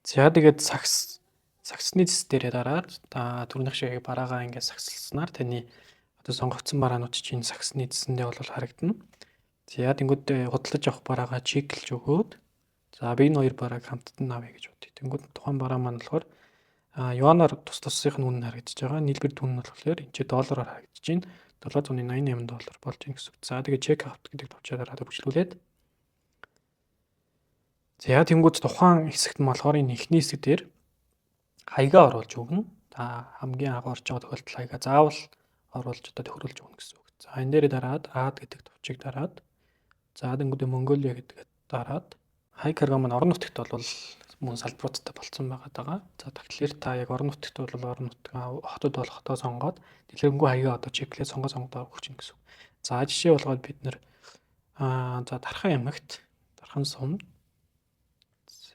За тэгээд сагсны цэс дээрээ дараад түрүүнийх шиг бараагаа ингээд сагсалснаар таны одоо сонгогдсон бараанууд чинь сагсны цэсэндээ бол харагдана. За тэнгууд худалдаж авах бараагаа чеклж өгөөд за би энэ хоёр барааг хамтд нь авъя гэж бодъё. Тэнгууд тухайн бараа маань болохоор юанаар тус тусынх нь үнэ харагдаж байгаа. Нийлбэр түн нь болохоор энэ доллараар харагдаж байна. $788 болж байна гэсэн үг. За тэгээд чек аут гэдэг товчоо дараад хөгжлүүлээд за тэнгууд тухайн хэсэгт нь болохоор энэ эхний хэсэг дээр хаягаа оруулж өгнө. Хамгийн агуу орж байгаа тохиолдолд хаягаа заавал оруулж одоо тохируулж өгнө гэсэн үг. За энэ дээр дараад ад гэдэг товчийг дараад за тэнгууд Монголиа гэдгээд дараад хаяг карго маань орон нутагт бол мөн салбаруудтай болцсон байгаа. За тэгэхээр та яг орон нутагт бол орон нутгийн хотод бол хотоо сонгоод дэлгэрэнгүй хаягаа одоо чеклээ сонгоод өгч гэнэ гэсэн үг. За жишээ болгоод бид нэр за Дархан аймагт Дархан сумд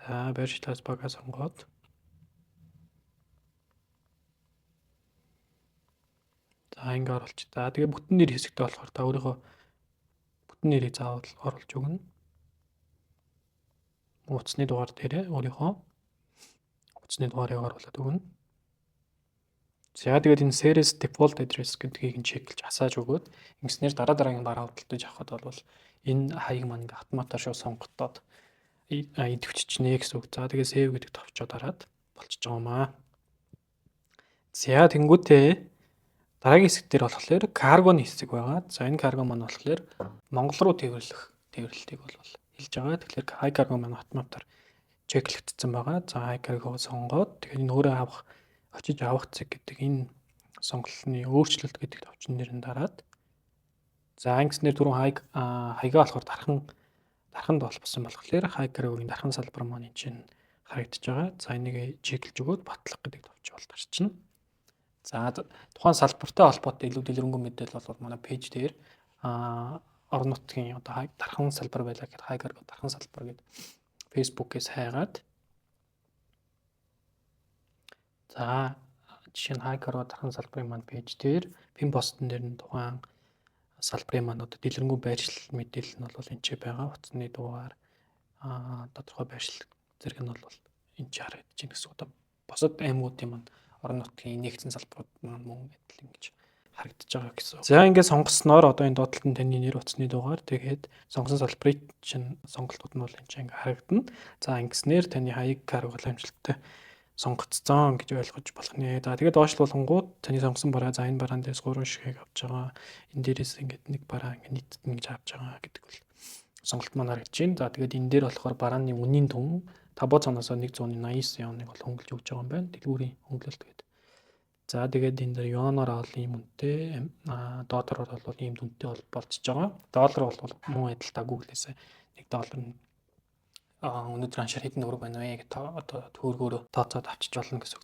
за байршлаас бага сонгоод за ингээ оруулж. За тэгээ бүтэн нэр хэсэгтээ болохоор та өөрийнхөө бүтэн нэрийг заавал оруулж өгнө. Утасны дугаар дээрээ өөрийнхөө утасны дугаарыг оруулаад өгнө. За тэгээд энэ series default address гэдгийг нь чеклж асааж өгөөд ингэснээр дараагийн бараа худалдаж авахад бол энэ хаяг маань ингээ автоматар шууд сонгогдоод идэвччихнэ гэсэн үг. За тэгээд save гэдэг товчоо дараад болчихж байгаа юм аа. За тэнгуүтээ дараагийн хэсэг дээр болохоор каргоны хэсэг байгаа. За энэ карго маань болохоор Монгол руу тээвэрлэлтийг бол хэлж байгаа. Тэгэхээр хай карго маань автоматар чеклэгдсэн байгаа. За хай каргог сонгоод тэгэхээр энэ өөрөө очиж авах цаг гэдэг энэ сонголтны өөрчлөлт гэдэг товчон нэр нь дараад за ингэснээр түрүүн хаягаа болохоор дарханд болсон болохоор хай каргогийн дархан салбар маань энэ чинь харагдаж байгаа. За энийг чеклж өгөөд батлах гэдэг товч бол гарчна. За тухайн салбартай холбоотой илүү дэлгэрэнгүй мэдээлэл бол манай пэйж дээр орон нутгийн одоо дархан салбар байлаа гэхэд хай карго дархан салбар гэдэг фэйсбүүкээс хайгаад за жишээ нь хай карго дархан салбарын маань пэйж дээр пин постн дээр нь тухайн салбарын маань одоо дэлгэрэнгүй байршил мэдээлэл нь бол энэ ч байгаа. Утасны дугаар тодорхой байршил зэрэг нь бол энэ ч харагдаж байна гэсэн үг. Босод аймагуудын маань орон нутгийн нэгдсэн салбарууд маань мөн адил ингэж харагдаж байгаа гэсэн. За ингээд сонгосноор одоо энэ доотлолтод таны нэр утасны дугаар тэгээд сонгосон салбарыг чинь сонголтууд нь бол энэ чинь харагдана. За ингэснээр таны хаяг карго амжилттай сонгогдсон гэж ойлгож болох нэ. За тэгээд доошлуулангууд таны сонгосон бараа за энэ бараан дээрс 3 шигийг авч байгаа. Энэ дээрээс ингээд нэг бараа ингээд нийтдээ ингэж авч байгаа гэдэг бол сонголт маань харагдаж байна. За тэгээд энэ дээр болохоор барааны үнийн түн 5 цаанаас 189 оныг бол хөнгөлж өгч байгаа юм байна. Дэлгүүрийн хөнгөлөлт гэдэг. За тэгээд энэ дээр юанаар авал ийм үнэтэй доллараар бол ийм үнэтэй болчихж байгаа. Доллар бол мөн адил та Google-ээс $1 нь өнөөдөр аншаар хэдэн төгрөг байна вэ гэдэг одоо төгрөгөөр тооцоод авчиж болно гэсэн үг.